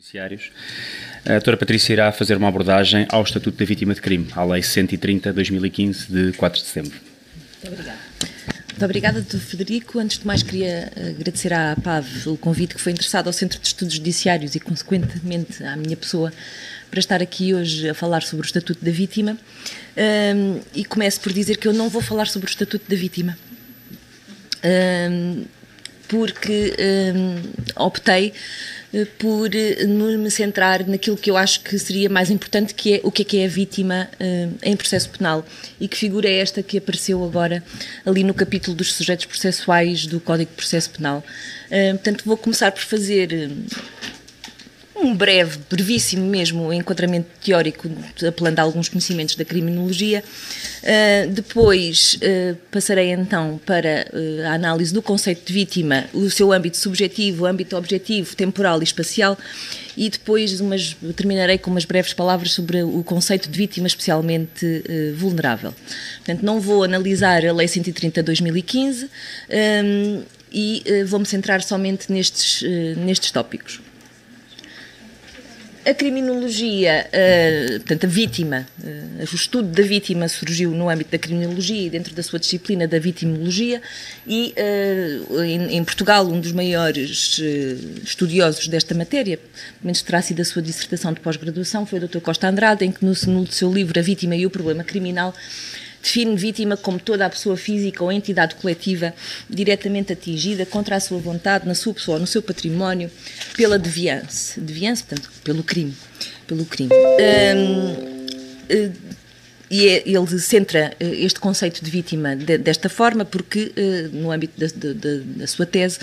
Judiciários. A doutora Patrícia irá fazer uma abordagem ao Estatuto da Vítima de Crime, à Lei 130/2015, de 4 de setembro. Muito obrigada. Muito obrigada, Dr. Frederico. Antes de mais, queria agradecer à APAV o convite que foi interessado ao Centro de Estudos Judiciários e, consequentemente, à minha pessoa, para estar aqui hoje a falar sobre o Estatuto da Vítima. E começo por dizer que eu não vou falar sobre o Estatuto da Vítima, porque optei por me centrar naquilo que eu acho que seria mais importante, que é o que é a vítima em processo penal, e que figura é esta que apareceu agora ali no capítulo dos sujeitos processuais do Código de Processo Penal. Portanto, vou começar por fazer um brevíssimo mesmo enquadramento teórico, apelando a alguns conhecimentos da criminologia. Depois passarei então para a análise do conceito de vítima, o seu âmbito subjetivo, âmbito objetivo, temporal e espacial, e depois terminarei com umas breves palavras sobre o conceito de vítima especialmente vulnerável. Portanto, não vou analisar a Lei 130/2015 e vou-me centrar somente nestes tópicos. A criminologia, portanto, a vítima, o estudo da vítima surgiu no âmbito da criminologia e dentro da sua disciplina da vitimologia, e em Portugal um dos maiores estudiosos desta matéria, pelo menos terá sido a sua dissertação de pós-graduação, foi o Dr. Costa Andrade, em que no seu livro A Vítima e o Problema Criminal define vítima como toda a pessoa física ou entidade coletiva diretamente atingida contra a sua vontade, na sua pessoa ou no seu património, pela deviance, portanto, pelo crime. E ele centra este conceito de vítima desta forma porque, no âmbito da sua tese,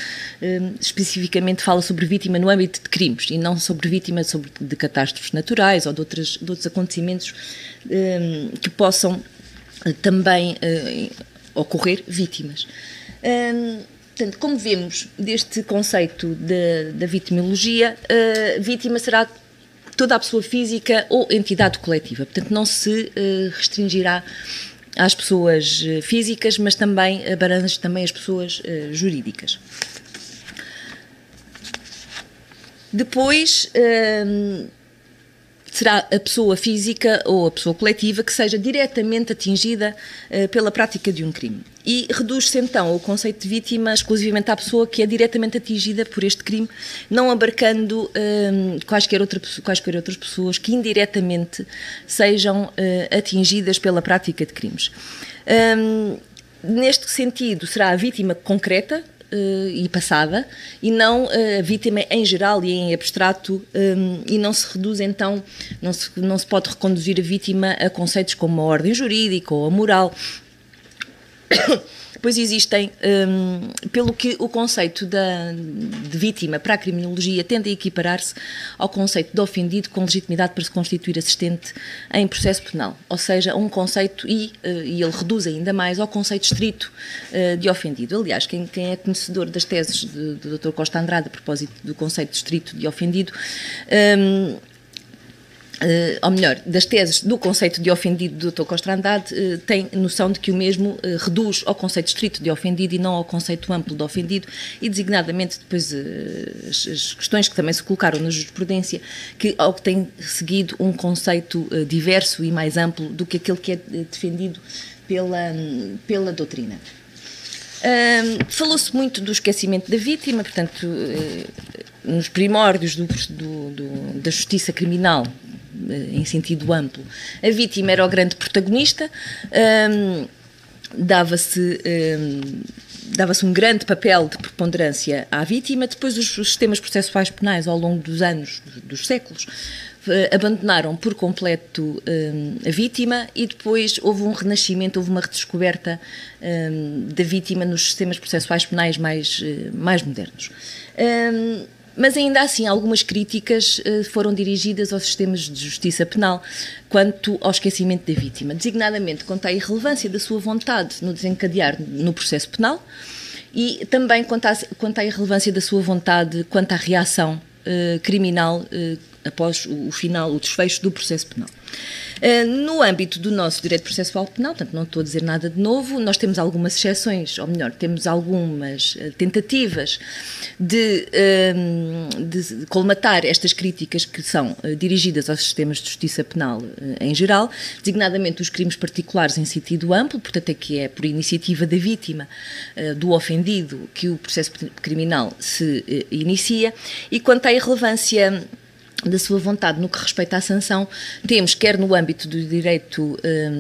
especificamente fala sobre vítima no âmbito de crimes e não sobre vítima de catástrofes naturais ou de outros acontecimentos que possam também ocorrer vítimas. Portanto, como vemos deste conceito da vitimologia, vítima será toda a pessoa física ou entidade coletiva. Portanto, não se restringirá às pessoas físicas, mas também abrange também as pessoas jurídicas. Depois será a pessoa física ou a pessoa coletiva que seja diretamente atingida pela prática de um crime. E reduz-se então o conceito de vítima exclusivamente à pessoa que é diretamente atingida por este crime, não abarcando quaisquer outras pessoas que indiretamente sejam atingidas pela prática de crimes. Neste sentido, será a vítima concreta e passada, e não a vítima em geral e em abstrato, e não se reduz então, não se pode reconduzir a vítima a conceitos como a ordem jurídica ou a moral, pois existem, pelo que o conceito de vítima para a criminologia tende a equiparar-se ao conceito de ofendido com legitimidade para se constituir assistente em processo penal, ou seja, um conceito, e ele reduz ainda mais ao conceito estrito de ofendido. Aliás, quem é conhecedor das teses do Dr. Costa Andrade a propósito do conceito estrito de ofendido, ou melhor, das teses do conceito de ofendido do Dr. Costa Andrade, tem noção de que o mesmo reduz ao conceito estrito de ofendido e não ao conceito amplo de ofendido, e designadamente depois as questões que também se colocaram na jurisprudência, que tem seguido um conceito diverso e mais amplo do que aquele que é defendido pela doutrina. Falou-se muito do esquecimento da vítima, portanto, nos primórdios da justiça criminal, em sentido amplo, a vítima era o grande protagonista, dava-se um grande papel de preponderância à vítima. Depois os sistemas processuais penais, ao longo dos anos, dos séculos, abandonaram por completo a vítima, e depois houve um renascimento, houve uma redescoberta da vítima nos sistemas processuais penais mais modernos. Mas ainda assim algumas críticas foram dirigidas aos sistemas de justiça penal quanto ao esquecimento da vítima, designadamente quanto à irrelevância da sua vontade no desencadear no processo penal, e também quanto à irrelevância da sua vontade quanto à reação criminal após o final, o desfecho do processo penal. No âmbito do nosso direito processual penal, portanto não estou a dizer nada de novo, nós temos algumas exceções, ou melhor, temos algumas tentativas de colmatar estas críticas que são dirigidas aos sistemas de justiça penal em geral, designadamente os crimes particulares em sentido amplo, portanto é que é por iniciativa da vítima, do ofendido, que o processo criminal se inicia, e quanto à irrelevância da sua vontade no que respeita à sanção, temos, quer no âmbito do direito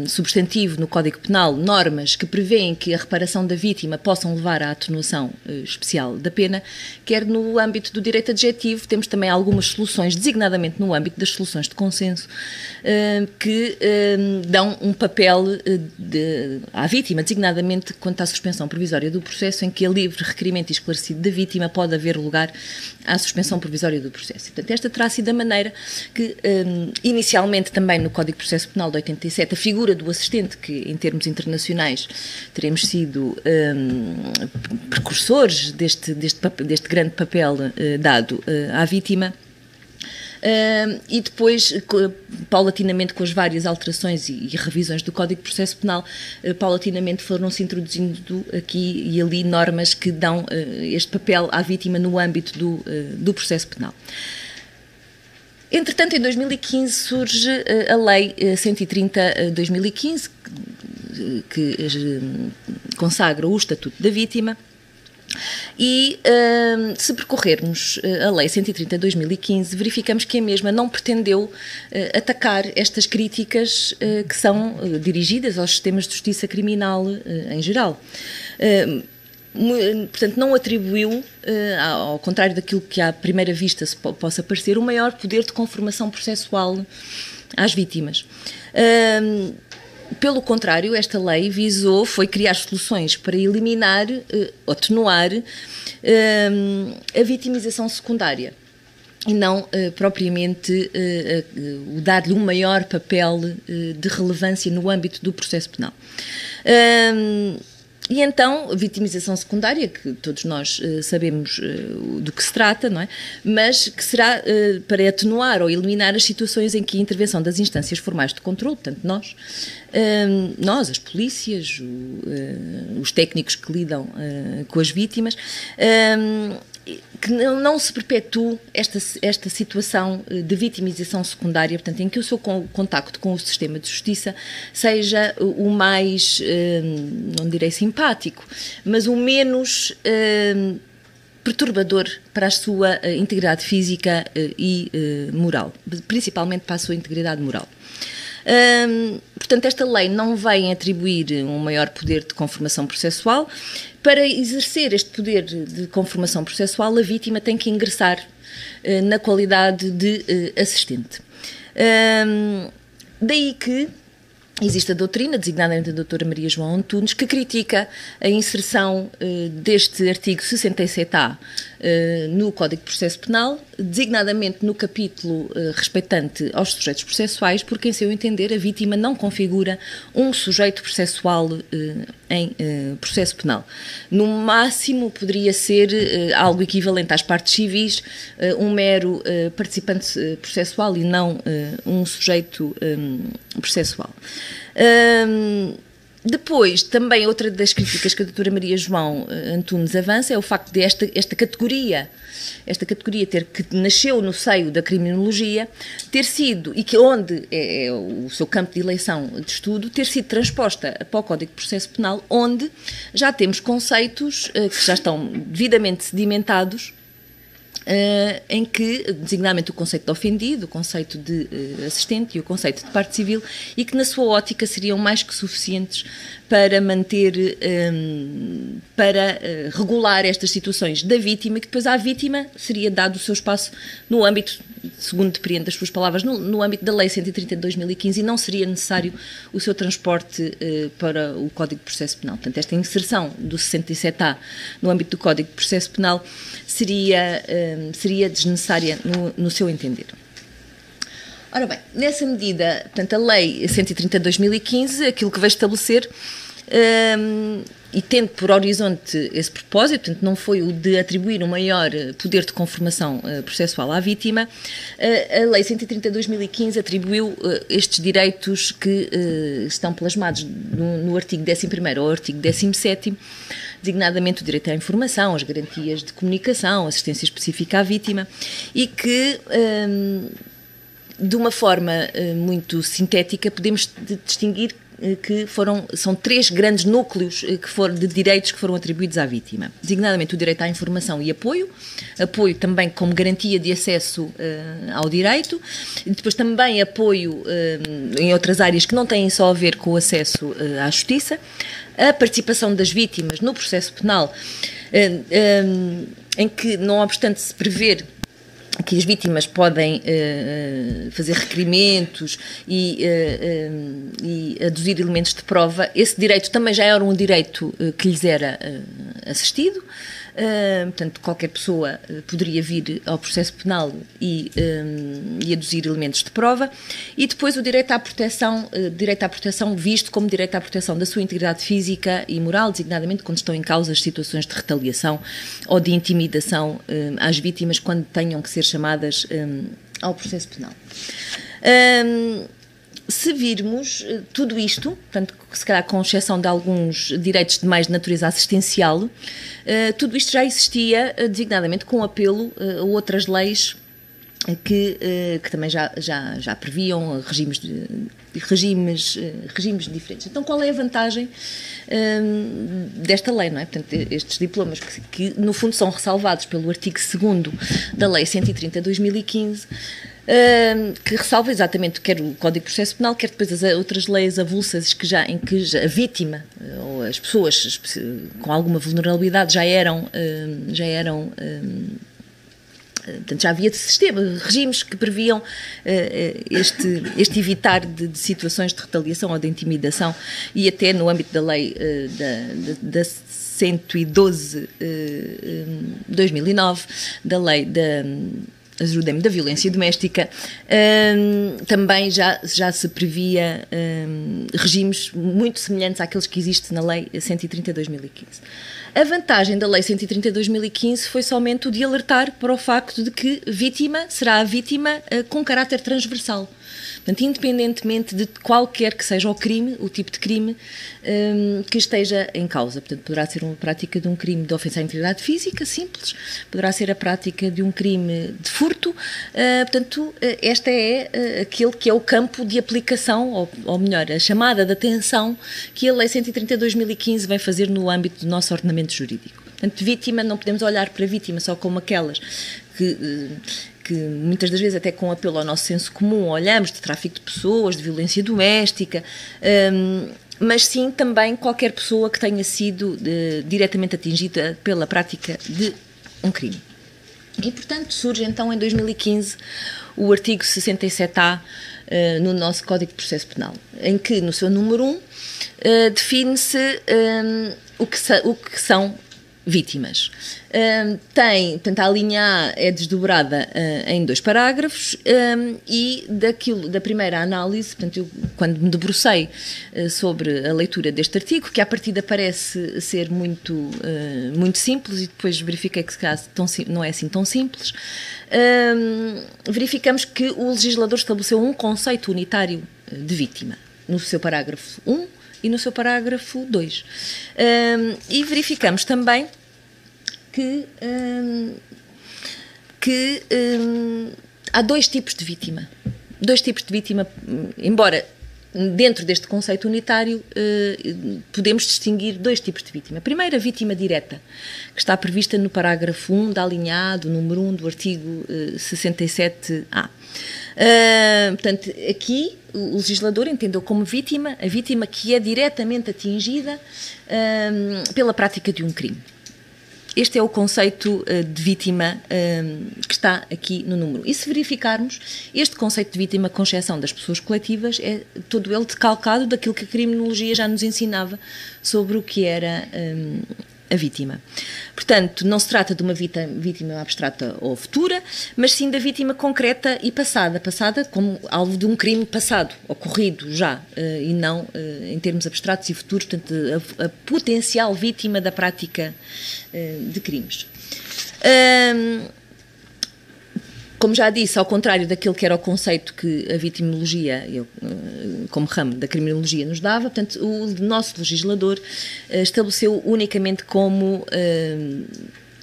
substantivo no Código Penal, normas que prevêem que a reparação da vítima possam levar à atenuação especial da pena, quer no âmbito do direito adjetivo, temos também algumas soluções, designadamente no âmbito das soluções de consenso, que dão um papel à vítima, designadamente quanto à suspensão provisória do processo, em que a livre requerimento esclarecido da vítima pode haver lugar à suspensão provisória do processo. Portanto, esta terá sido da maneira que, inicialmente também no Código de Processo Penal de 87, a figura do assistente, que em termos internacionais teremos sido precursores deste grande papel dado à vítima, e depois, paulatinamente, com as várias alterações e revisões do Código de Processo Penal, paulatinamente foram-se introduzindo aqui e ali normas que dão este papel à vítima no âmbito do processo penal. Entretanto, em 2015 surge a Lei 130/2015, que consagra o Estatuto da Vítima, e se percorrermos a Lei 130/2015, verificamos que a mesma não pretendeu atacar estas críticas que são dirigidas aos sistemas de justiça criminal em geral. Portanto, não atribuiu, ao contrário daquilo que à primeira vista se possa parecer, o maior poder de conformação processual às vítimas. Pelo contrário, esta lei foi criar soluções para eliminar, atenuar a vitimização secundária e não propriamente dar-lhe um maior papel de relevância no âmbito do processo penal. E então, a vitimização secundária, que todos nós sabemos do que se trata, não é? Mas que será para atenuar ou eliminar as situações em que a intervenção das instâncias formais de controle, portanto nós, as polícias, os técnicos que lidam com as vítimas, que não se perpetue esta situação de vitimização secundária, portanto, em que o seu contacto com o sistema de justiça seja o mais, não direi simpático, mas o menos perturbador para a sua integridade física e moral, principalmente para a sua integridade moral. Portanto, esta lei não vem atribuir um maior poder de conformação processual. Para exercer este poder de conformação processual, a vítima tem que ingressar na qualidade de assistente. Daí que existe a doutrina, designadamente da doutora Maria João Antunes, que critica a inserção deste artigo 67A no Código de Processo Penal, designadamente no capítulo respeitante aos sujeitos processuais, porque, em seu entender, a vítima não configura um sujeito processual em processo penal. No máximo, poderia ser algo equivalente às partes civis, um mero participante processual e não um sujeito processual. Depois, também outra das críticas que a doutora Maria João Antunes avança é o facto de esta categoria que nasceu no seio da criminologia, ter sido, e que onde é o seu campo de eleição de estudo, ter sido transposta para o Código de Processo Penal, onde já temos conceitos que já estão devidamente sedimentados, em que, designadamente, o conceito de ofendido, o conceito de assistente e o conceito de parte civil, e que na sua ótica seriam mais que suficientes para manter, para regular estas situações da vítima, e que depois à vítima seria dado o seu espaço no âmbito, segundo depreende das suas palavras, no âmbito da Lei 130 de 2015, e não seria necessário o seu transporte para o Código de Processo Penal. Portanto, esta inserção do 67A no âmbito do Código de Processo Penal seria desnecessária no seu entender. Ora bem, nessa medida, portanto, a Lei 130 de 2015, aquilo que vai estabelecer e tendo por horizonte esse propósito, portanto não foi o de atribuir um maior poder de conformação processual à vítima, a Lei 130 de 2015 atribuiu estes direitos que estão plasmados no artigo 11º ou artigo 17º, designadamente o direito à informação, as garantias de comunicação, assistência específica à vítima, e que, de uma forma muito sintética, podemos distinguir que são 3 grandes núcleos de direitos que foram atribuídos à vítima, designadamente o direito à informação e apoio também como garantia de acesso ao direito, e depois também apoio em outras áreas que não têm só a ver com o acesso à justiça, a participação das vítimas no processo penal, em que, não obstante se prever que as vítimas podem fazer requerimentos e aduzir elementos de prova, esse direito também já era um direito que lhes era assistido. Portanto, qualquer pessoa poderia vir ao processo penal e aduzir elementos de prova, e depois o direito à proteção visto como direito à proteção da sua integridade física e moral, designadamente quando estão em causa as situações de retaliação ou de intimidação às vítimas quando tenham que ser chamadas ao processo penal. Se virmos tudo isto, portanto, se calhar com exceção de alguns direitos de mais natureza assistencial, tudo isto já existia designadamente com apelo a outras leis que também já previam regimes diferentes. Então, qual é a vantagem desta lei, não é? Portanto, estes diplomas que no fundo são ressalvados pelo artigo 2º da Lei 130 de 2015, que ressalva exatamente quer o Código de Processo Penal, quer depois as outras leis avulsas em que a vítima ou as pessoas com alguma vulnerabilidade já havia regimes que previam este evitar de situações de retaliação ou de intimidação, e até no âmbito da lei da 112 de 2009, da lei da violência doméstica, também já se previa regimes muito semelhantes àqueles que existem na Lei 130 de 2015. A vantagem da Lei 130 de 2015 foi somente o de alertar para o facto de que vítima será a vítima com caráter transversal. Portanto, independentemente de qualquer que seja o crime, o tipo de crime que esteja em causa. Portanto, poderá ser uma prática de um crime de ofensa à integridade física, simples, poderá ser a prática de um crime de furto. Portanto, este é aquele que é o campo de aplicação, ou melhor, a chamada de atenção que a Lei 130 de 2015 vem fazer no âmbito do nosso ordenamento jurídico. Portanto, vítima, não podemos olhar para a vítima só como aquelas que muitas das vezes até com apelo ao nosso senso comum olhamos de tráfico de pessoas, de violência doméstica, mas sim também qualquer pessoa que tenha sido diretamente atingida pela prática de um crime. E, portanto, surge então em 2015 o artigo 67A no nosso Código de Processo Penal, em que no seu número 1 define-se o que são vítimas. Portanto, a linha A é desdobrada em 2 parágrafos e da primeira análise, portanto, eu, quando me debrucei sobre a leitura deste artigo, que à partida parece ser muito simples, e depois verifiquei que não é assim tão simples, verificamos que o legislador estabeleceu um conceito unitário de vítima no seu parágrafo 1 e no seu parágrafo 2. E verificamos também que há 2 tipos de vítima. 2 tipos de vítima, embora dentro deste conceito unitário podemos distinguir 2 tipos de vítima. A primeira, a vítima direta, que está prevista no parágrafo 1 da linha A do número 1 do artigo 67A. Portanto, aqui o legislador entendeu como vítima a vítima que é diretamente atingida pela prática de um crime. Este é o conceito de vítima que está aqui no número. E se verificarmos, este conceito de vítima, com exceção das pessoas coletivas, é todo ele decalcado daquilo que a criminologia já nos ensinava sobre o que era a vítima. Portanto, não se trata de uma vítima abstrata ou futura, mas sim da vítima concreta e passada como alvo de um crime passado, ocorrido já, e não em termos abstratos e futuros, portanto, a potencial vítima da prática de crimes. Como já disse, ao contrário daquilo que era o conceito que a vitimologia, como ramo da criminologia, nos dava, portanto, o nosso legislador estabeleceu unicamente como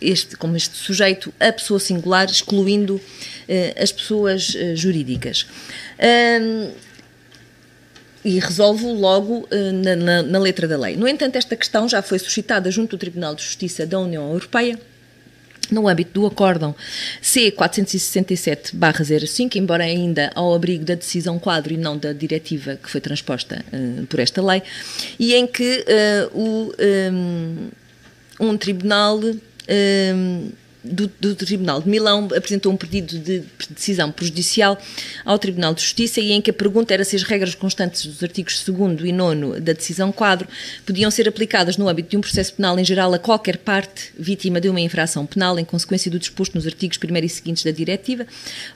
este sujeito a pessoa singular, excluindo as pessoas jurídicas. E resolve-o logo na letra da lei. No entanto, esta questão já foi suscitada junto do Tribunal de Justiça da União Europeia, no âmbito do Acórdão C467/05, embora ainda ao abrigo da decisão quadro e não da diretiva que foi transposta por esta lei, e em que um tribunal do Tribunal de Milão apresentou um pedido de decisão prejudicial ao Tribunal de Justiça, e em que a pergunta era se as regras constantes dos artigos 2º e 9º da decisão quadro podiam ser aplicadas no âmbito de um processo penal em geral a qualquer parte vítima de uma infração penal em consequência do disposto nos artigos 1º e seguintes da diretiva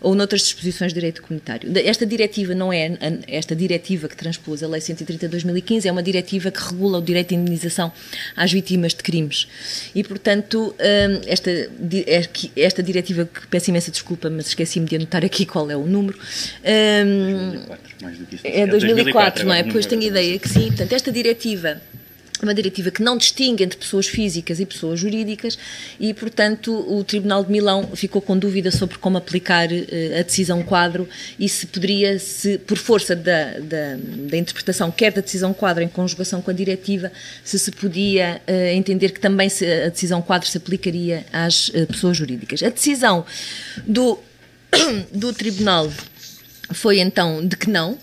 ou noutras disposições de direito comunitário. Esta diretiva não é esta diretiva que transpôs a Lei 130/2015, é uma diretiva que regula o direito de indenização às vítimas de crimes. E, portanto, esta diretiva, que peço imensa desculpa, mas esqueci-me de anotar aqui qual é o número. 2004, mais do que isso. É 2004, não é? Pois tenho ideia que sim. Portanto, esta diretiva é uma diretiva que não distingue entre pessoas físicas e pessoas jurídicas e, portanto, o Tribunal de Milão ficou com dúvida sobre como aplicar a decisão quadro e se poderia, por força da interpretação, quer da decisão quadro em conjugação com a diretiva, se podia entender que também a decisão quadro se aplicaria às pessoas jurídicas. A decisão do Tribunal foi então de que não,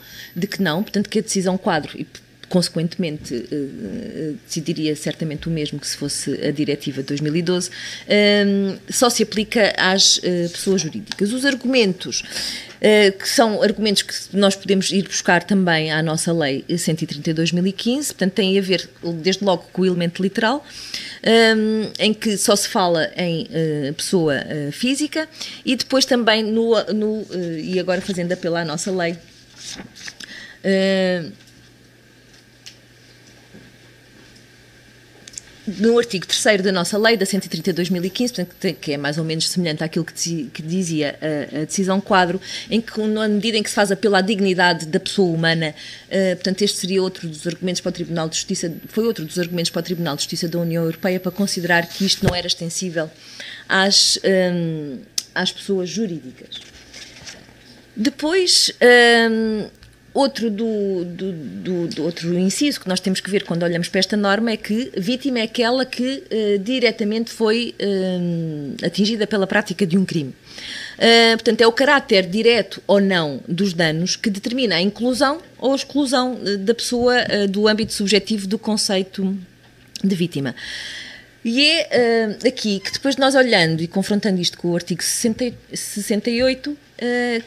portanto que a decisão quadro, e consequentemente decidiria certamente o mesmo que se fosse a diretiva de 2012, só se aplica às pessoas jurídicas. Os argumentos, que são argumentos que nós podemos ir buscar também à nossa Lei 130/2015, portanto têm a ver desde logo com o elemento literal, em que só se fala em pessoa física, e depois também e agora fazendo apelo à nossa lei, no artigo 3º da nossa lei, da 130/2015, portanto, que é mais ou menos semelhante àquilo que dizia a decisão quadro, em que, na medida em que se faz apelo à dignidade da pessoa humana, portanto, este seria outro dos argumentos para o Tribunal de Justiça, foi outro dos argumentos para o Tribunal de Justiça da União Europeia para considerar que isto não era extensível às pessoas jurídicas. Depois, outro outro inciso que nós temos que ver quando olhamos para esta norma é que vítima é aquela que diretamente foi atingida pela prática de um crime. Portanto, é o caráter direto ou não dos danos que determina a inclusão ou a exclusão da pessoa do âmbito subjetivo do conceito de vítima. E é aqui que depois nós olhando e confrontando isto com o artigo 68,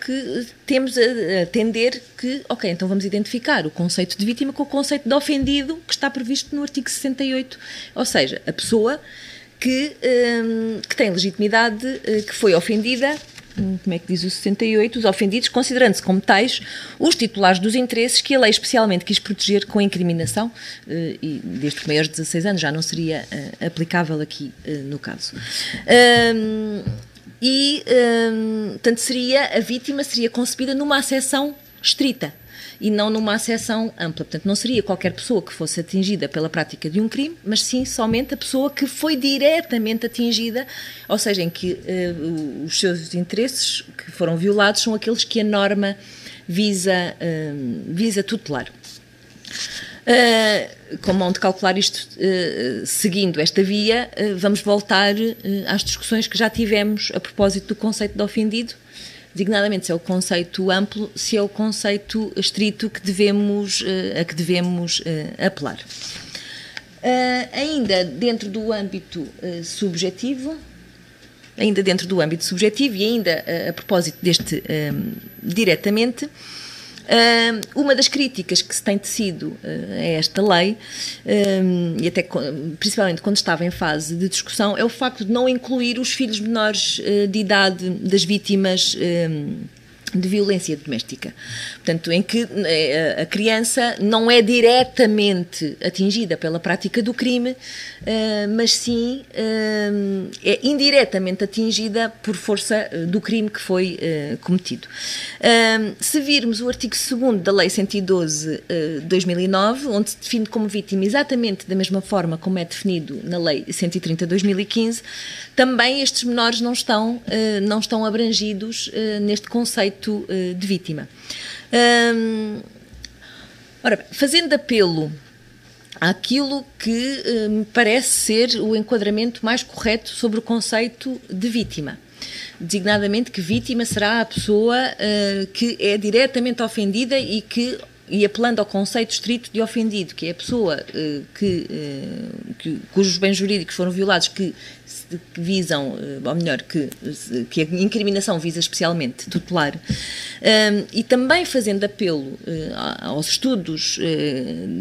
que temos a entender que, ok, então vamos identificar o conceito de vítima com o conceito de ofendido que está previsto no artigo 68, ou seja, a pessoa que tem legitimidade, que foi ofendida. Como é que diz o 68? Os ofendidos, considerando-se como tais os titulares dos interesses que a lei especialmente quis proteger com a incriminação, e desde que maiores de 16 anos já não seria aplicável aqui no caso. Portanto, a vítima seria concebida numa acessão estrita e não numa acessão ampla. Portanto, não seria qualquer pessoa que fosse atingida pela prática de um crime, mas sim somente a pessoa que foi diretamente atingida, ou seja, em que os seus interesses que foram violados são aqueles que a norma visa tutelar. Como hão de calcular isto seguindo esta via, vamos voltar às discussões que já tivemos a propósito do conceito de ofendido, designadamente se é o conceito amplo, se é o conceito estrito a que devemos apelar. Ainda dentro do âmbito subjetivo, e ainda a propósito deste diretamente, Uma das críticas que se tem tecido a esta lei, e até principalmente quando estava em fase de discussão, é o facto de não incluir os filhos menores de idade das vítimas de violência doméstica. Portanto, em que a criança não é diretamente atingida pela prática do crime, mas sim é indiretamente atingida por força do crime que foi cometido. Se virmos o artigo 2º da Lei 112 de 2009, onde se define como vítima exatamente da mesma forma como é definido na Lei 130 de 2015, também estes menores não estão abrangidos neste conceito de vítima. Ora bem, fazendo apelo àquilo que me parece ser o enquadramento mais correto sobre o conceito de vítima, designadamente que vítima será a pessoa que é diretamente ofendida e apelando ao conceito estrito de ofendido, que é a pessoa cujos bens jurídicos foram violados, que visam, ou melhor, que a incriminação visa especialmente tutelar, e também fazendo apelo aos estudos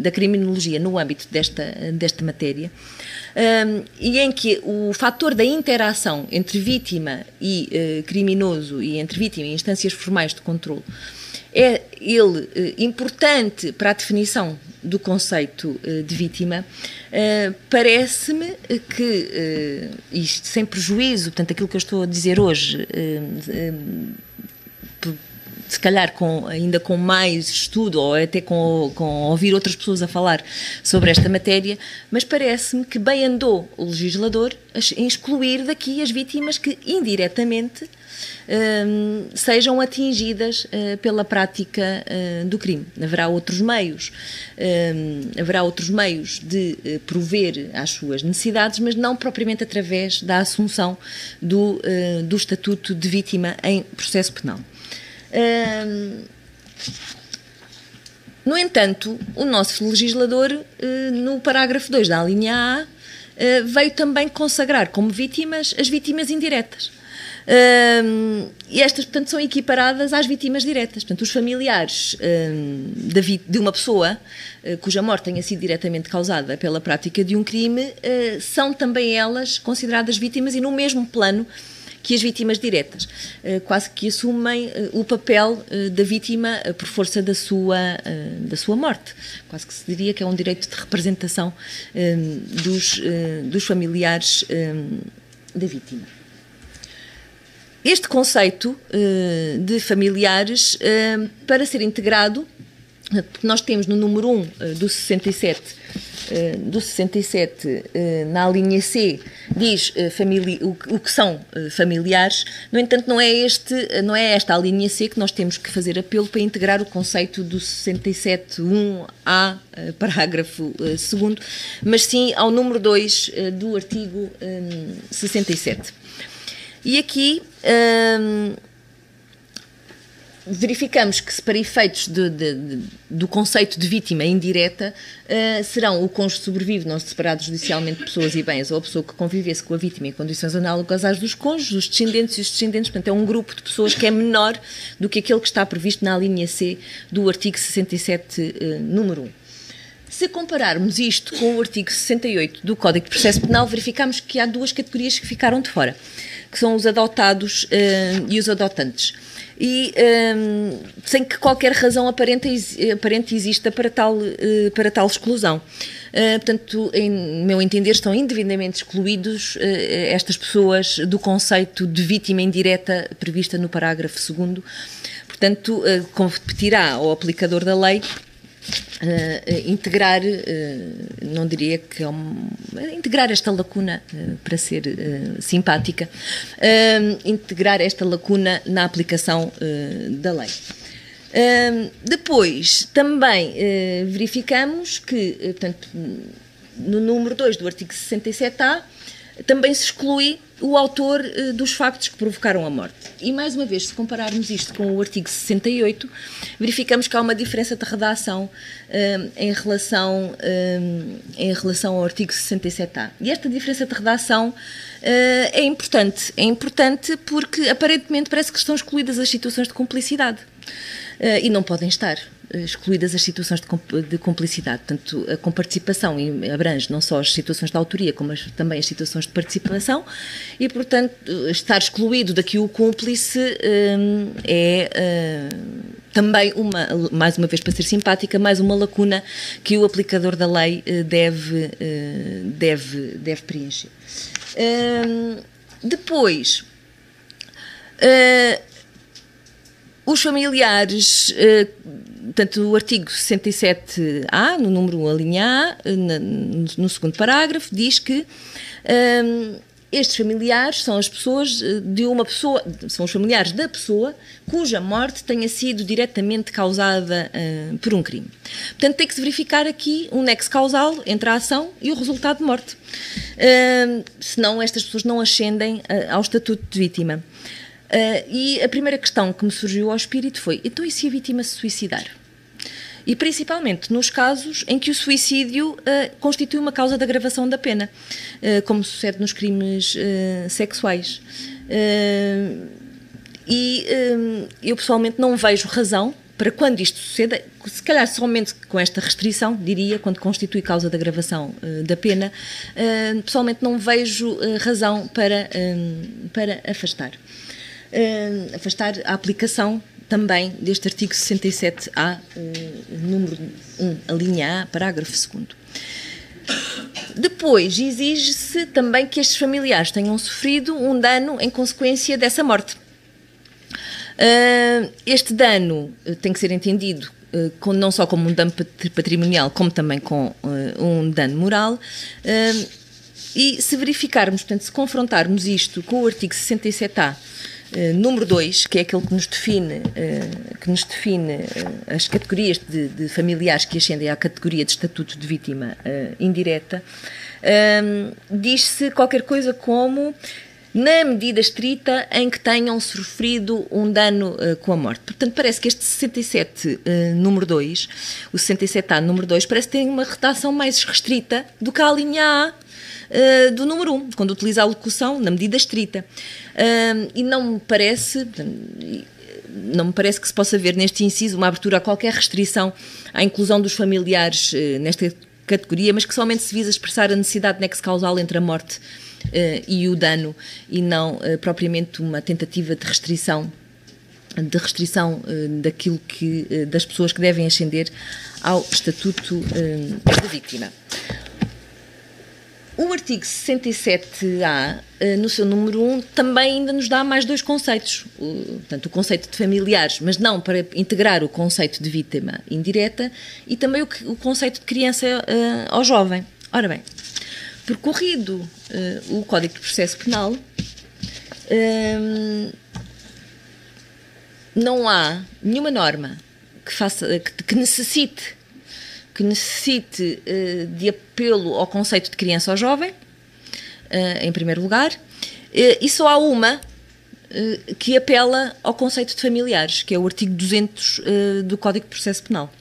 da criminologia no âmbito desta matéria, e em que o fator da interação entre vítima e criminoso e entre vítima e instâncias formais de controle é ele importante para a definição do conceito de vítima. Parece-me que, isto sem prejuízo, portanto, aquilo que eu estou a dizer hoje, se calhar ainda com mais estudo ou até com ouvir outras pessoas a falar sobre esta matéria, mas parece-me que bem andou o legislador em excluir daqui as vítimas que indiretamente sejam atingidas pela prática do crime. Haverá outros meios de prover às suas necessidades, mas não propriamente através da assunção do estatuto de vítima em processo penal. No entanto, o nosso legislador, no parágrafo 2 da alínea A, veio também consagrar como vítimas as vítimas indiretas. E estas, portanto, são equiparadas às vítimas diretas. Portanto, os familiares de uma pessoa cuja morte tenha sido diretamente causada pela prática de um crime são também elas consideradas vítimas e no mesmo plano que as vítimas diretas, quase que assumem o papel da vítima por força da sua morte. Quase que se diria que é um direito de representação dos familiares da vítima. Este conceito de familiares, para ser integrado, nós temos no número 1 do 67, na linha C, diz o que são familiares. No entanto, não é esta a linha C que nós temos que fazer apelo para integrar o conceito do 67.1a, parágrafo 2º, mas sim ao número 2 do artigo 67. E aqui verificamos que, se para efeitos do conceito de vítima indireta, serão o cônjuge sobrevive não separado judicialmente de pessoas e bens ou a pessoa que convivesse com a vítima em condições análogas às dos cônjuges, os descendentes e os descendentes. Portanto, é um grupo de pessoas que é menor do que aquele que está previsto na linha C do artigo 67, número 1. Se compararmos isto com o artigo 68 do Código de Processo Penal, verificamos que há duas categorias que ficaram de fora, que são os adotados e os adotantes. E sem que qualquer razão aparente exista para tal exclusão. Portanto, em meu entender, estão indevidamente excluídos estas pessoas do conceito de vítima indireta prevista no parágrafo 2º. Portanto, competirá ao aplicador da lei integrar, não diria que integrar esta lacuna, para ser simpática, integrar esta lacuna na aplicação da lei. Depois, também verificamos que, portanto, no número 2 do artigo 67A, também se exclui o autor dos factos que provocaram a morte. E, mais uma vez, se compararmos isto com o artigo 68, verificamos que há uma diferença de redação em relação ao artigo 67A. E esta diferença de redação é importante. É importante porque, aparentemente, parece que estão excluídas as situações de cumplicidade. e não podem estar excluídas as situações de cumplicidade. Portanto, a comparticipação abrange não só as situações de autoria, como também as situações de participação e, portanto, estar excluído daqui o cúmplice é também, mais uma vez para ser simpática, mais uma lacuna que o aplicador da lei deve preencher. Depois, os familiares, portanto, o artigo 67A, no número 1, a linha A, no segundo parágrafo, diz que estes familiares são as pessoas de uma pessoa, são os familiares da pessoa cuja morte tenha sido diretamente causada por um crime. Portanto, tem que se verificar aqui um nexo causal entre a ação e o resultado de morte. Senão, estas pessoas não ascendem ao estatuto de vítima. E a primeira questão que me surgiu ao espírito foi: então, e se a vítima se suicidar? E principalmente nos casos em que o suicídio constitui uma causa de agravação da pena, como sucede nos crimes sexuais. Eu pessoalmente não vejo razão para, quando isto suceda, se calhar somente com esta restrição, diria, quando constitui causa de agravação da pena, pessoalmente não vejo razão para afastar a aplicação também deste artigo 67A, número 1, a linha A, parágrafo 2º. Depois, exige-se também que estes familiares tenham sofrido um dano em consequência dessa morte. Este dano tem que ser entendido não só como um dano patrimonial, como também com um dano moral. E se verificarmos, portanto, se confrontarmos isto com o artigo 67A, número 2, que é aquele que nos define as categorias de familiares que ascendem à categoria de estatuto de vítima indireta, diz-se qualquer coisa como: na medida estrita em que tenham sofrido um dano com a morte. Portanto, parece que este 67, número 2, o 67A, número 2, parece que tem uma redação mais restrita do que a linha A do número 1, quando utiliza a locução na medida estrita. E não me parece que se possa ver neste inciso uma abertura a qualquer restrição à inclusão dos familiares nesta categoria, mas que somente se visa expressar a necessidade de nexo causal entre a morte e o dano, e não propriamente uma tentativa de restrição daquilo das pessoas que devem ascender ao estatuto de vítima. O artigo 67A, no seu número 1, também ainda nos dá mais dois conceitos. Portanto, o conceito de familiares, mas não para integrar o conceito de vítima indireta, e também o conceito de criança ao jovem. Ora bem, percorrido o Código de Processo Penal, não há nenhuma norma que necessite de apelo ao conceito de criança ou jovem, em primeiro lugar, e só há uma que apela ao conceito de familiares, que é o artigo 200 do Código de Processo Penal.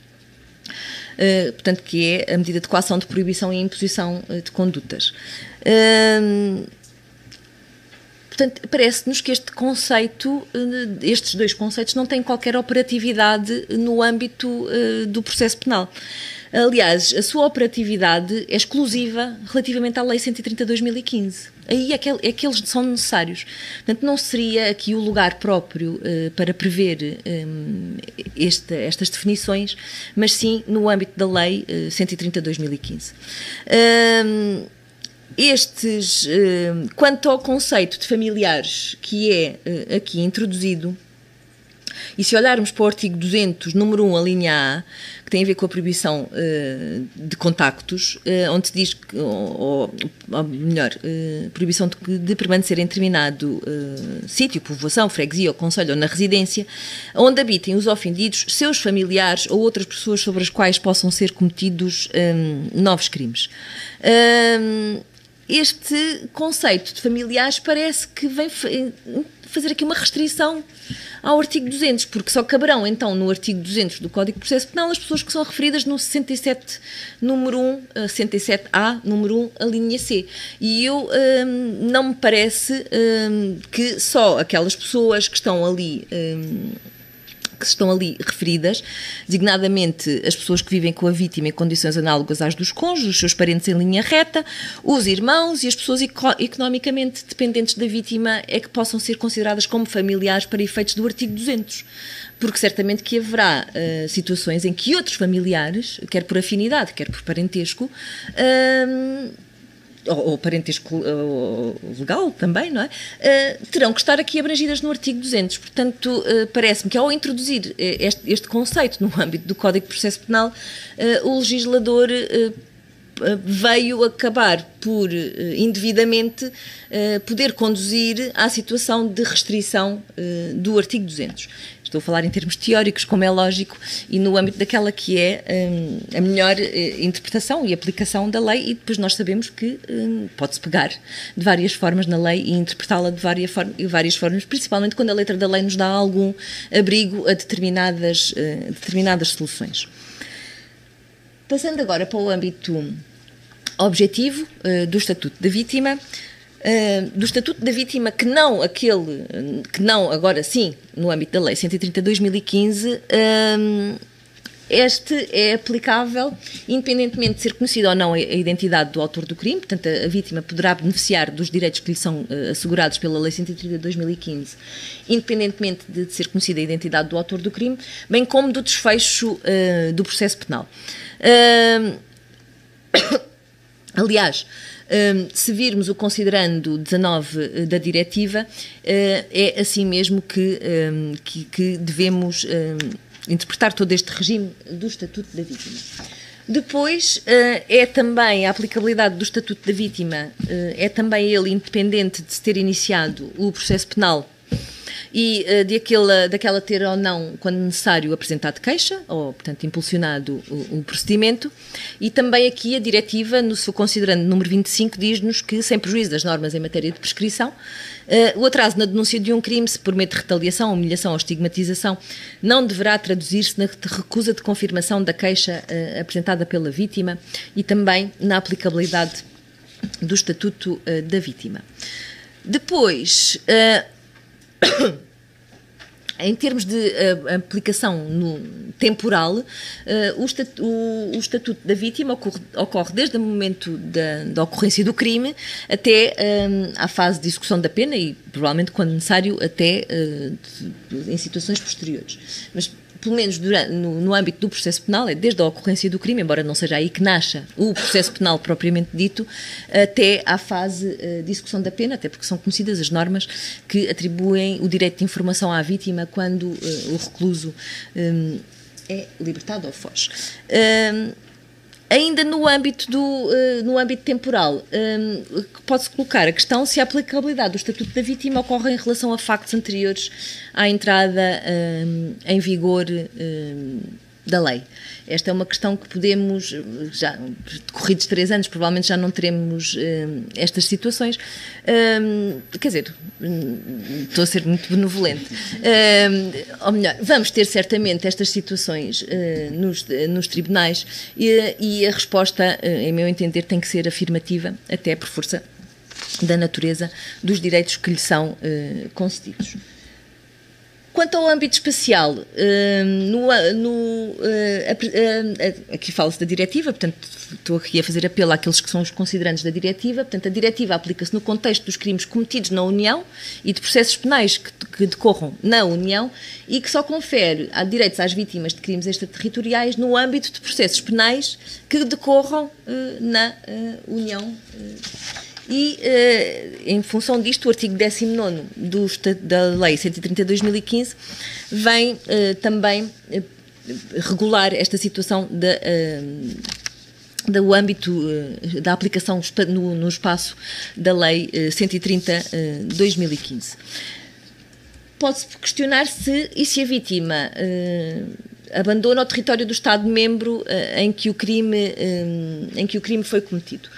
Portanto, que é a medida de coação, de proibição e imposição de condutas. Portanto, parece-nos que estes dois conceitos não têm qualquer operatividade no âmbito do processo penal. Aliás, a sua operatividade é exclusiva relativamente à Lei 130/2015. Aí é que eles são necessários. Portanto, não seria aqui o lugar próprio para prever estas definições, mas sim no âmbito da Lei 130/2015. Quanto ao conceito de familiares que é aqui introduzido, e se olharmos para o artigo 200, número 1, a linha A, que tem a ver com a proibição de contactos, onde se diz, ou melhor, proibição de permanecer em determinado sítio, povoação, freguesia ou concelho ou na residência, onde habitem os ofendidos, seus familiares ou outras pessoas sobre as quais possam ser cometidos novos crimes. Este conceito de familiares parece que vem fazer aqui uma restrição ao artigo 200, porque só caberão então no artigo 200 do Código de Processo Penal as pessoas que são referidas no 67, número 1, 67A, número 1, a linha C. E eu não me parece que só aquelas pessoas que estão ali que estão ali referidas, designadamente as pessoas que vivem com a vítima em condições análogas às dos cônjuges, os seus parentes em linha reta, os irmãos e as pessoas economicamente dependentes da vítima é que possam ser consideradas como familiares para efeitos do artigo 200. Porque certamente que haverá situações em que outros familiares, quer por afinidade, quer por parentesco, ou parentesco legal também, não é? Terão que estar aqui abrangidas no artigo 200. Portanto, parece-me que ao introduzir este conceito no âmbito do Código de Processo Penal, o legislador veio acabar por, indevidamente, poder conduzir à situação de restrição do artigo 200. Estou a falar em termos teóricos, como é lógico, e no âmbito daquela que é a melhor interpretação e aplicação da lei, e depois nós sabemos que pode-se pegar de várias formas na lei e interpretá-la de várias formas, principalmente quando a letra da lei nos dá algum abrigo a determinadas soluções. Passando agora para o âmbito objetivo do Estatuto da Vítima, que não, agora sim, no âmbito da Lei 130 de 2015, este é aplicável independentemente de ser conhecida ou não a identidade do autor do crime. Portanto, a vítima poderá beneficiar dos direitos que lhe são assegurados pela Lei 130 de 2015, independentemente de ser conhecida a identidade do autor do crime, bem como do desfecho do processo penal. Aliás, se virmos o considerando 19 da diretiva, é assim mesmo que devemos interpretar todo este regime do Estatuto da Vítima. Depois, é também a aplicabilidade do Estatuto da Vítima, é também ele independente de se ter iniciado o processo penal e daquela ter ou não, quando necessário, apresentado queixa, ou, portanto, impulsionado o procedimento. E também aqui a diretiva, no seu considerando número 25, diz-nos que, sem prejuízo das normas em matéria de prescrição, o atraso na denúncia de um crime, se por meio de retaliação, humilhação ou estigmatização, não deverá traduzir-se na recusa de confirmação da queixa apresentada pela vítima e também na aplicabilidade do Estatuto da Vítima. Depois, em termos de aplicação temporal, o Estatuto da Vítima ocorre desde o momento da ocorrência do crime até à fase de execução da pena e, provavelmente, quando necessário, até em situações posteriores. Mas, pelo menos no âmbito do processo penal, é desde a ocorrência do crime, embora não seja aí que nasça o processo penal propriamente dito, até à fase de execução da pena, até porque são conhecidas as normas que atribuem o direito de informação à vítima quando o recluso é libertado ou foge. Ainda no âmbito temporal, pode-se colocar a questão se a aplicabilidade do Estatuto da Vítima ocorre em relação a factos anteriores à entrada em vigor da lei. Esta é uma questão que podemos, já decorridos 3 anos, provavelmente já não teremos estas situações. Quer dizer, estou a ser muito benevolente. Ou melhor, vamos ter certamente estas situações nos tribunais e a resposta, em meu entender, tem que ser afirmativa, até por força da natureza dos direitos que lhe são concedidos. Quanto ao âmbito espacial, aqui fala-se da diretiva, portanto, estou aqui a fazer apelo àqueles que são os considerandos da diretiva. Portanto, a diretiva aplica-se no contexto dos crimes cometidos na União e de processos penais que decorram na União e que só confere direitos às vítimas de crimes extraterritoriais no âmbito de processos penais que decorram na União. E, em função disto, o artigo 19 da Lei 130 de 2015 vem também regular esta situação do âmbito da aplicação no espaço da Lei 130 de 2015. Pode-se questionar se a vítima abandona o território do Estado-membro em que o crime foi cometido.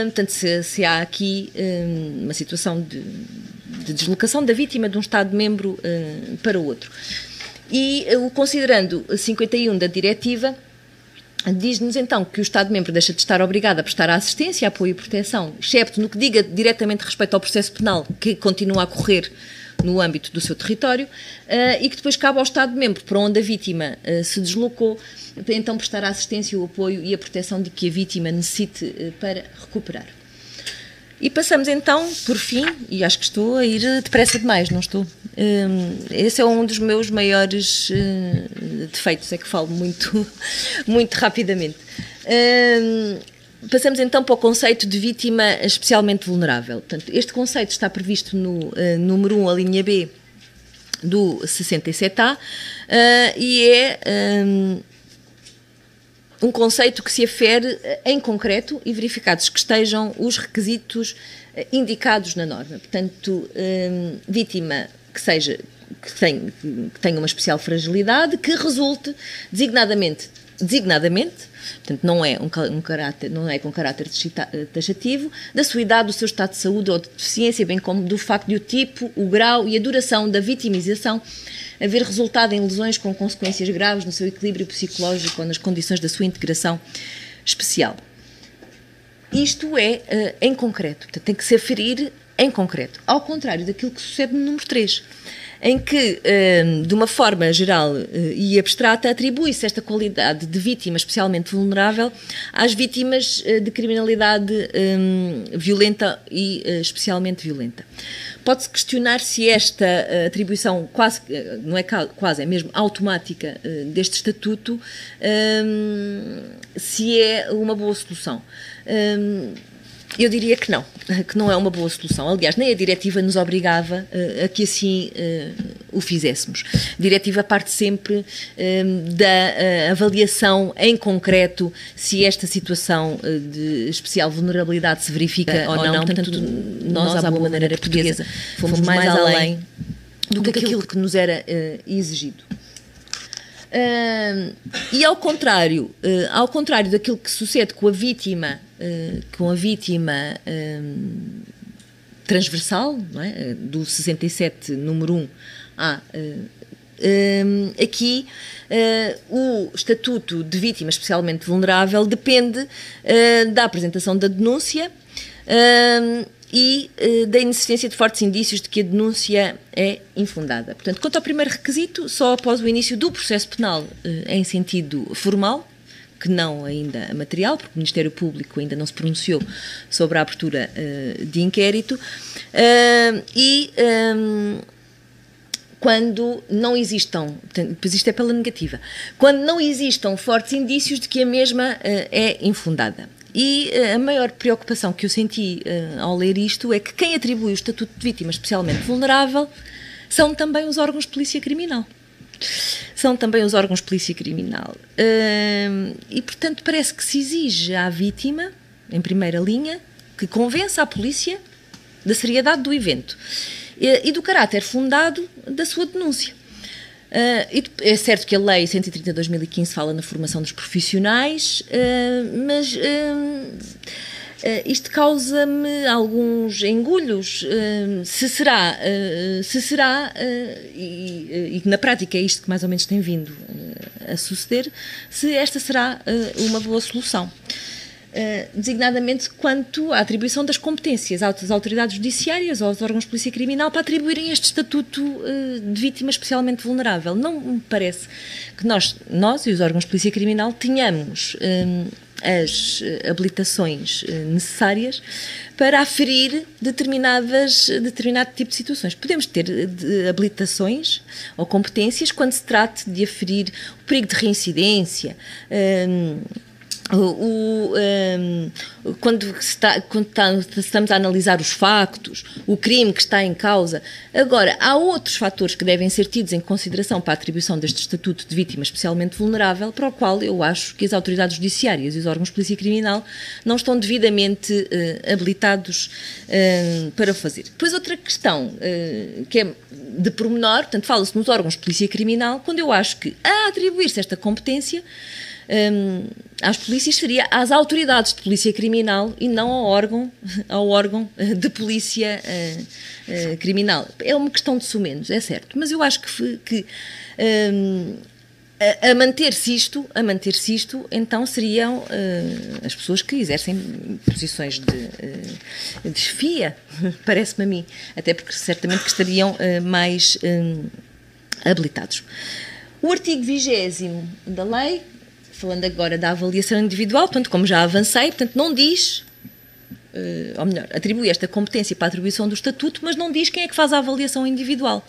Portanto, se há aqui uma situação de deslocação da vítima de um Estado-membro para o outro. E o considerando 51 da diretiva, diz-nos então que o Estado-membro deixa de estar obrigado a prestar assistência, apoio e proteção, excepto no que diga diretamente respeito ao processo penal que continua a correr no âmbito do seu território e que depois cabe ao Estado-membro para onde a vítima se deslocou, então prestar a assistência, o apoio e a proteção de que a vítima necessite para recuperar. E passamos então, por fim, e acho que estou a ir depressa demais, não estou? Esse é um dos meus maiores defeitos, é que falo muito, muito rapidamente. Passamos então para o conceito de vítima especialmente vulnerável. Portanto, este conceito está previsto no número 1, a linha B, do 67A, e é um conceito que se afere em concreto e verificados que estejam os requisitos indicados na norma. Portanto, vítima que tenha uma especial fragilidade, que resulte designadamente, portanto não é com caráter taxativo, da sua idade, do seu estado de saúde ou de deficiência, bem como do facto de o tipo, o grau e a duração da vitimização haver resultado em lesões com consequências graves no seu equilíbrio psicológico ou nas condições da sua integração especial. Isto é em concreto, portanto tem que se aferir em concreto, ao contrário daquilo que sucede no número 3, em que, de uma forma geral e abstrata, atribui-se esta qualidade de vítima especialmente vulnerável às vítimas de criminalidade violenta e especialmente violenta. Pode-se questionar se esta atribuição é mesmo automática deste estatuto, se é uma boa solução. Eu diria que não é uma boa solução. Aliás, nem a diretiva nos obrigava a que assim o fizéssemos. A diretiva parte sempre da avaliação em concreto se esta situação de especial vulnerabilidade se verifica ou não. Portanto, nós, à boa maneira portuguesa, fomos mais além do que aquilo que nos era exigido. E ao contrário daquilo que sucede com a vítima transversal, não é? Do 67, número 1A, aqui o estatuto de vítima especialmente vulnerável depende da apresentação da denúncia e da inexistência de fortes indícios de que a denúncia é infundada. Portanto, quanto ao primeiro requisito, só após o início do processo penal em sentido formal, que não ainda material, porque o Ministério Público ainda não se pronunciou sobre a abertura de inquérito, quando não existam, depois isto é pela negativa, quando não existam fortes indícios de que a mesma é infundada. E a maior preocupação que eu senti ao ler isto é que quem atribui o estatuto de vítima especialmente vulnerável são também os órgãos de polícia criminal. E, portanto, parece que se exige à vítima, em primeira linha, que convença a polícia da seriedade do evento e do caráter fundado da sua denúncia. É certo que a Lei 130/2015 fala na formação dos profissionais, mas isto causa-me alguns engulhos. Se será e na prática é isto que mais ou menos tem vindo a suceder, se esta será uma boa solução. Designadamente quanto à atribuição das competências às autoridades judiciárias ou aos órgãos de polícia criminal para atribuírem este estatuto de vítima especialmente vulnerável. Não me parece que nós e os órgãos de polícia criminal tenhamos as habilitações necessárias para aferir determinado tipo de situações. Podemos ter habilitações ou competências quando se trate de aferir o perigo de reincidência, quando estamos a analisar os factos, o crime que está em causa. Agora, há outros fatores que devem ser tidos em consideração para a atribuição deste estatuto de vítima especialmente vulnerável, para o qual eu acho que as autoridades judiciárias e os órgãos de polícia criminal não estão devidamente habilitados para o fazer. Depois outra questão que é de pormenor, portanto fala-se nos órgãos de polícia criminal, quando eu acho que a atribuir-se esta competência às polícias seria às autoridades de polícia criminal e não ao órgão de polícia criminal. É uma questão de sumenos, é certo, mas eu acho que A manter-se isto, então seriam as pessoas que exercem posições de chefia, parece-me a mim, até porque certamente que estariam mais habilitados. O artigo 20º da lei, falando agora da avaliação individual, portanto, como já avancei, portanto, não diz, ou melhor, atribui esta competência para a atribuição do estatuto, mas não diz quem é que faz a avaliação individual.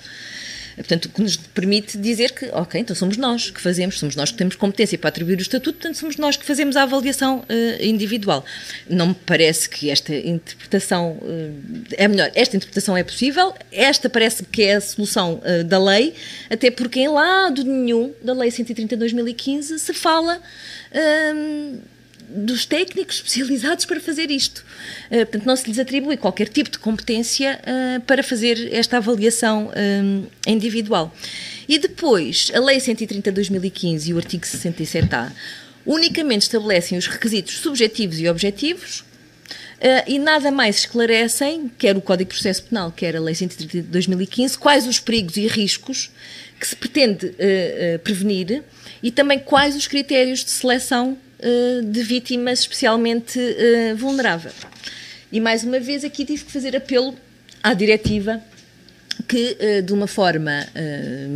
Portanto, o que nos permite dizer que, ok, então somos nós que fazemos, somos nós que temos competência para atribuir o estatuto, portanto somos nós que fazemos a avaliação individual. Não me parece que esta interpretação, esta interpretação é possível, esta parece que é a solução da lei, até porque em lado nenhum da Lei 130 de 2015 se fala dos técnicos especializados para fazer isto. Portanto, não se lhes atribui qualquer tipo de competência para fazer esta avaliação individual. E depois, a Lei 130 de 2015 e o artigo 67A unicamente estabelecem os requisitos subjetivos e objetivos e nada mais esclarecem, quer o Código de Processo Penal, quer a Lei 130 de 2015, quais os perigos e riscos que se pretende prevenir e também quais os critérios de seleção de vítimas especialmente vulneráveis. E mais uma vez aqui tive que fazer apelo à diretiva que, de uma forma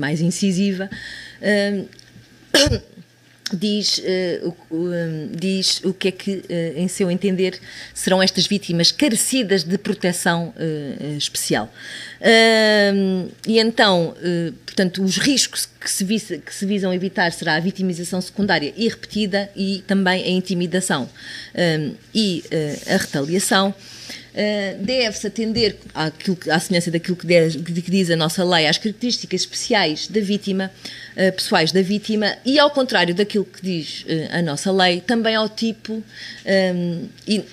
mais incisiva, diz o que é que, em seu entender, serão estas vítimas carecidas de proteção especial. E então, portanto, os riscos que se visam evitar será a vitimização secundária e repetida e também a intimidação e a retaliação. Deve-se atender à semelhança daquilo que diz a nossa lei, às características especiais da vítima, pessoais da vítima, e ao contrário daquilo que diz a nossa lei, também ao tipo, e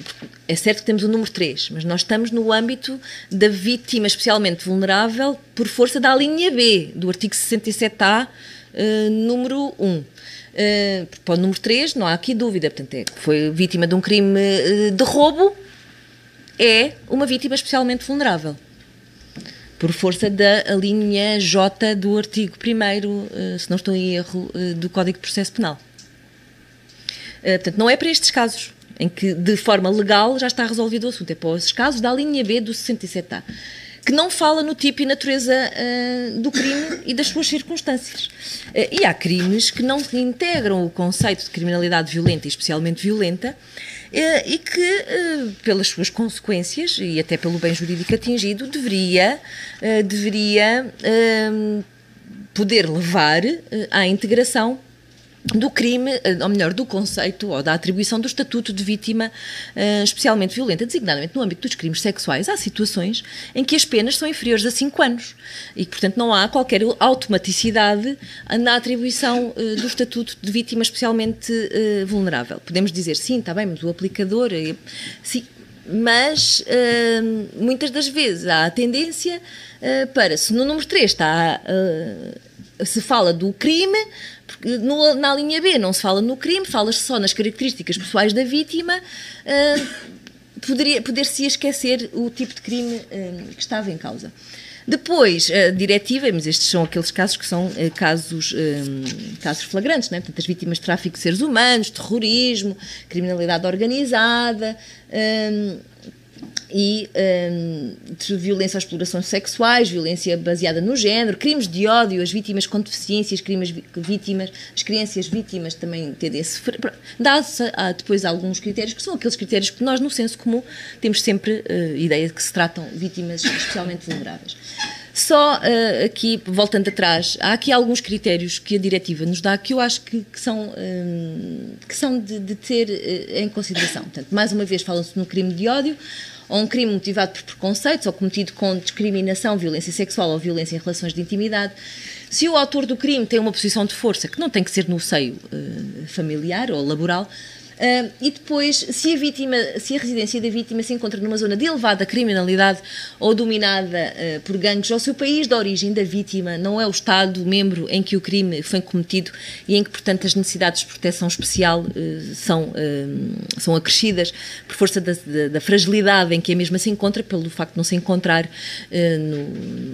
é certo que temos o número 3, mas nós estamos no âmbito da vítima especialmente vulnerável por força da linha B do artigo 67A, número 1. Para o número 3 não há aqui dúvida, portanto, foi vítima de um crime de roubo, é uma vítima especialmente vulnerável, por força da linha J do artigo 1º, se não estou em erro, do Código de Processo Penal. Portanto, não é para estes casos, em que de forma legal já está resolvido o assunto, é para esses casos da linha B do 67A, que não fala no tipo e natureza do crime e das suas circunstâncias. E há crimes que não integram o conceito de criminalidade violenta e especialmente violenta, e que, pelas suas consequências e até pelo bem jurídico atingido, deveria poder levar à integração do crime, ou melhor, do conceito ou da atribuição do estatuto de vítima especialmente violenta, designadamente no âmbito dos crimes sexuais. Há situações em que as penas são inferiores a 5 anos e que, portanto, não há qualquer automaticidade na atribuição do estatuto de vítima especialmente vulnerável. Podemos dizer, sim, está bem, mas o aplicador... Sim, mas muitas das vezes há a tendência para, se no número 3 se fala do crime, porque na linha B não se fala no crime, fala-se só nas características pessoais da vítima, poder-se esquecer o tipo de crime que estava em causa. Depois, a diretiva, mas estes são aqueles casos que são casos flagrantes, não é? Portanto, as vítimas de tráfico de seres humanos, terrorismo, criminalidade organizada, e de violência ou explorações sexuais, violência baseada no género, crimes de ódio, as vítimas com deficiências, as crianças vítimas também tendem a sofrer. Dá-se depois alguns critérios, que são aqueles critérios que nós, no senso comum, temos sempre ideia de que se tratam vítimas especialmente vulneráveis. Só aqui, voltando atrás, há aqui alguns critérios que a diretiva nos dá que eu acho que são de ter em consideração. Portanto, mais uma vez, falam-se no crime de ódio, ou um crime motivado por preconceitos, ou cometido com discriminação, violência sexual ou violência em relações de intimidade. Se o autor do crime tem uma posição de força, que não tem que ser no seio familiar ou laboral, e depois, se a residência da vítima se encontra numa zona de elevada criminalidade ou dominada por gangues, ou se o país de origem da vítima não é o Estado-membro em que o crime foi cometido e em que, portanto, as necessidades de proteção especial são acrescidas por força da fragilidade em que a mesma se encontra, pelo facto de não se encontrar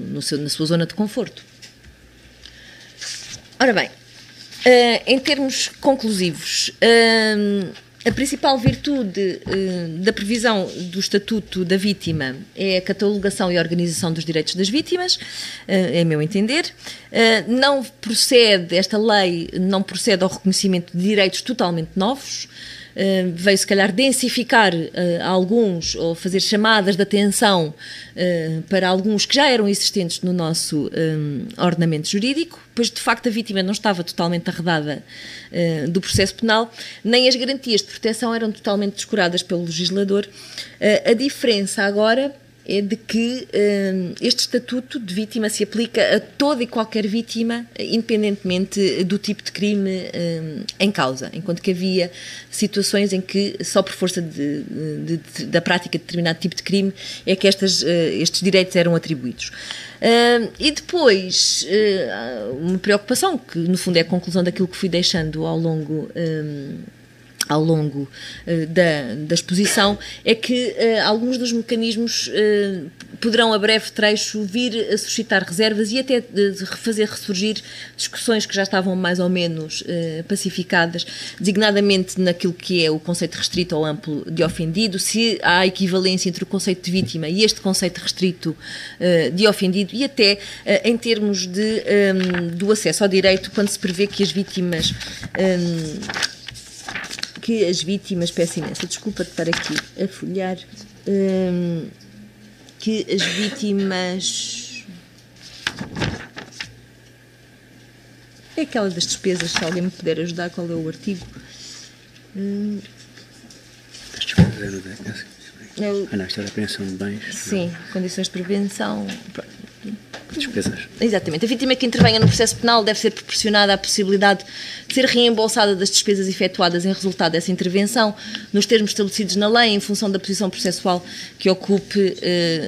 na sua zona de conforto. Ora bem, Em termos conclusivos, a principal virtude da previsão do Estatuto da Vítima é a catalogação e a organização dos direitos das vítimas, é meu entender. Não procede, esta lei não procede ao reconhecimento de direitos totalmente novos, veio se calhar densificar alguns ou fazer chamadas de atenção para alguns que já eram existentes no nosso ordenamento jurídico, pois de facto a vítima não estava totalmente arredada do processo penal, nem as garantias de proteção eram totalmente descuradas pelo legislador. A diferença agora é de que este estatuto de vítima se aplica a toda e qualquer vítima, independentemente do tipo de crime em causa, enquanto que havia situações em que só por força da prática de determinado tipo de crime é que estes direitos eram atribuídos. E depois, uma preocupação, que no fundo é a conclusão daquilo que fui deixando ao longo da exposição, é que alguns dos mecanismos poderão a breve trecho vir a suscitar reservas e até fazer ressurgir discussões que já estavam mais ou menos pacificadas, designadamente naquilo que é o conceito restrito ou amplo de ofendido, se há equivalência entre o conceito de vítima e este conceito restrito de ofendido, e até em termos do acesso ao direito, quando se prevê que as vítimas... peço imensa desculpa de estar aqui a folhear, que as vítimas... É aquela das despesas, se alguém me puder ajudar, qual é o artigo? As despesas não, isto é da apreensão de bens. Sim, condições de prevenção... Despesas. Exatamente. A vítima que intervenha no processo penal deve ser proporcionada a possibilidade de ser reembolsada das despesas efetuadas em resultado dessa intervenção, nos termos estabelecidos na lei, em função da posição processual que ocupe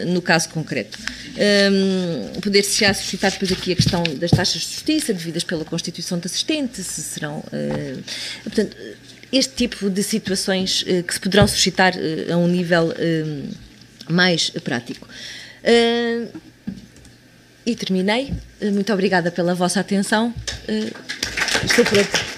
no caso concreto. Poder-se já suscitar depois aqui a questão das taxas de justiça devidas pela constituição de assistente, se serão... portanto, este tipo de situações que se poderão suscitar a um nível mais prático. E terminei. Muito obrigada pela vossa atenção. Estou pronto.